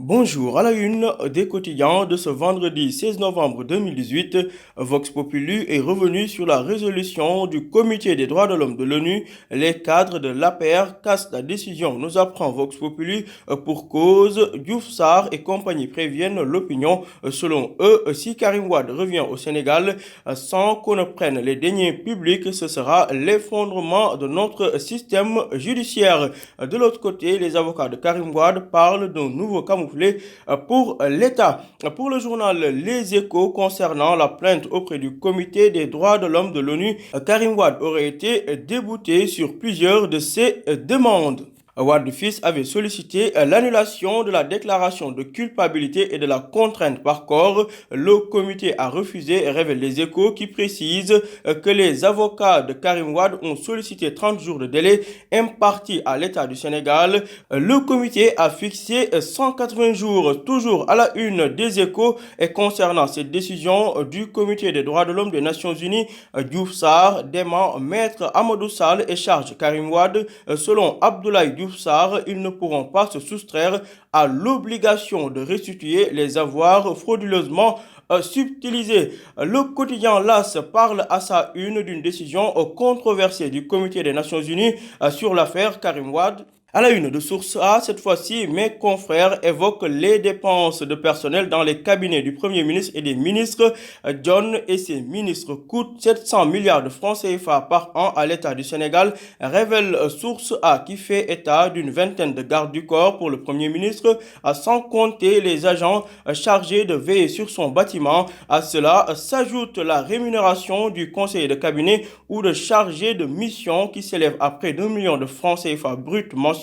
Bonjour, à la une des quotidiens de ce vendredi 16 novembre 2018, Vox Populi est revenu sur la résolution du Comité des droits de l'homme de l'ONU. Les cadres de l'APR cassent la décision, nous apprend Vox Populi, pour cause. Diouf Sarr et compagnie préviennent l'opinion. Selon eux, si Karim Wade revient au Sénégal sans qu'on ne prenne les deniers publics, ce sera l'effondrement de notre système judiciaire. De l'autre côté, les avocats de Karim Wade parlent d'un nouveau camouflet pour l'État. Pour le journal Les Échos, concernant la plainte auprès du Comité des droits de l'homme de l'ONU, Karim Wade aurait été débouté sur plusieurs de ses demandes. Wade fils avait sollicité l'annulation de la déclaration de culpabilité et de la contrainte par corps. Le comité a refusé, révèle les Échos, qui précise que les avocats de Karim Wade ont sollicité 30 jours de délai imparti à l'État du Sénégal. Le comité a fixé 180 jours, toujours à la une des Échos, et concernant cette décision du comité des droits de l'homme des Nations Unies. Diouf Sarr dément Maître Amadou Sall et charge Karim Wade. Selon Abdoulaye Diouf Sarr, ils ne pourront pas se soustraire à l'obligation de restituer les avoirs frauduleusement subtilisés. Le quotidien LAS parle à sa une d'une décision controversée du Comité des Nations Unies sur l'affaire Karim Wade. À la une de Source A, cette fois-ci, mes confrères évoquent les dépenses de personnel dans les cabinets du Premier ministre et des ministres. John et ses ministres coûtent 700 milliards de francs CFA par an à l'État du Sénégal, révèle Source A, qui fait état d'une vingtaine de gardes du corps pour le Premier ministre, sans compter les agents chargés de veiller sur son bâtiment. À cela s'ajoute la rémunération du conseiller de cabinet ou de chargé de mission qui s'élève à près d'1 million de francs CFA brut mensuel.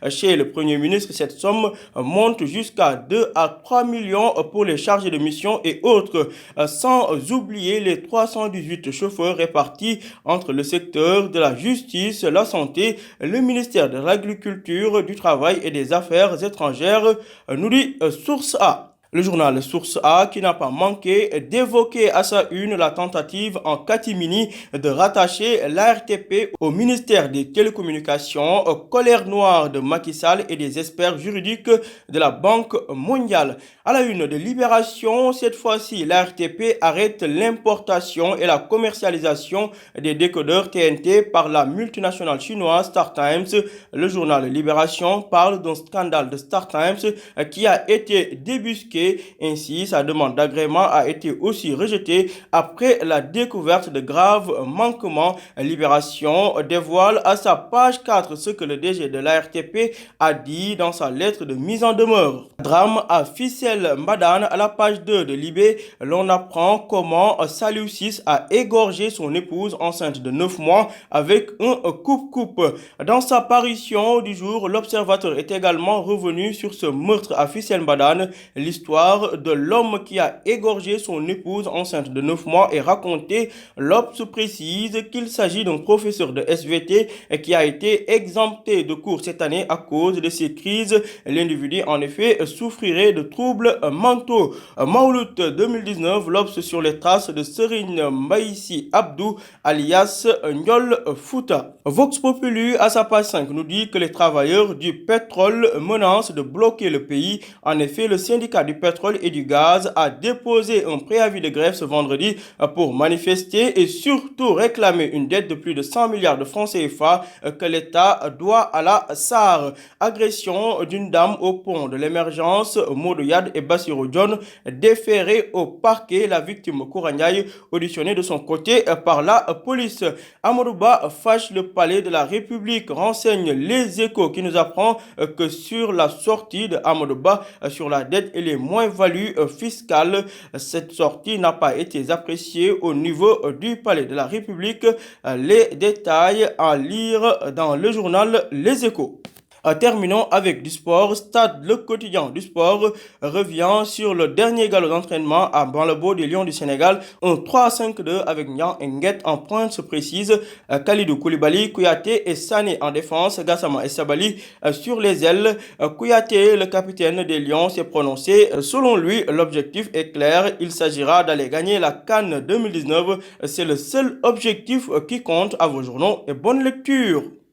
Chez le Premier ministre, cette somme monte jusqu'à 2 à 3 millions pour les chargés de mission et autres, sans oublier les 318 chauffeurs répartis entre le secteur de la justice, la santé, le ministère de l'Agriculture, du Travail et des Affaires étrangères, nous dit Source A. Le journal Source A qui n'a pas manqué d'évoquer à sa une la tentative en catimini de rattacher l'ARTP au ministère des Télécommunications, colère noire de Macky Sall et des experts juridiques de la Banque mondiale. À la une de Libération, cette fois-ci, l'ARTP arrête l'importation et la commercialisation des décodeurs TNT par la multinationale chinoise StarTimes. Le journal Libération parle d'un scandale de StarTimes qui a été débusqué. Ainsi, sa demande d'agrément a été aussi rejetée après la découverte de graves manquements. Libération dévoile à sa page 4 ce que le DG de l'ARTP a dit dans sa lettre de mise en demeure. Drame à Ficelle Mbadane. À la page 2 de Libé, l'on apprend comment Saliou 6 a égorgé son épouse enceinte de 9 mois avec un coupe-coupe. Dans sa parution du jour, l'Observateur est également revenu sur ce meurtre à Ficelle Mbadane. L'histoire de l'homme qui a égorgé son épouse enceinte de 9 mois est racontée. L'Obs précise qu'il s'agit d'un professeur de SVT qui a été exempté de cours cette année à cause de ces crises. L'individu, en effet, souffrirait de troubles mentaux. Maulout 2019, l'Obs sur les traces de Serine Maïsi Abdou, alias Ndiol Fouta. Vox Populi, à sa page 5, nous dit que les travailleurs du pétrole menacent de bloquer le pays. En effet, le syndicat du pétrole et du gaz a déposé un préavis de grève ce vendredi pour manifester et surtout réclamer une dette de plus de 100 milliards de francs CFA que l'État doit à la SAR. Agression d'une dame au pont de l'Émergence, Modoyad et Bassirou John, déférés au parquet. La victime Kouraniaï, auditionnée de son côté par la police. Amadouba fâche le palais de la République, renseigne les Échos qui nous apprend que sur la sortie de Amadouba sur la dette et les moins-values fiscales, cette sortie n'a pas été appréciée au niveau du palais de la République. Les détails à lire dans le journal Les Échos. Terminons avec du sport. Stade, le quotidien du sport, revient sur le dernier galop d'entraînement à Banlebo des Lions du Sénégal. Un 3-5-2 avec Nian Nguet en pointe, se précise. Khalidou Koulibaly, Kouyaté et Sané en défense. Gassama et Sabali sur les ailes. Kouyaté, le capitaine des Lions, s'est prononcé. Selon lui, l'objectif est clair. Il s'agira d'aller gagner la CAN 2019. C'est le seul objectif qui compte. À vos journaux et bonne lecture.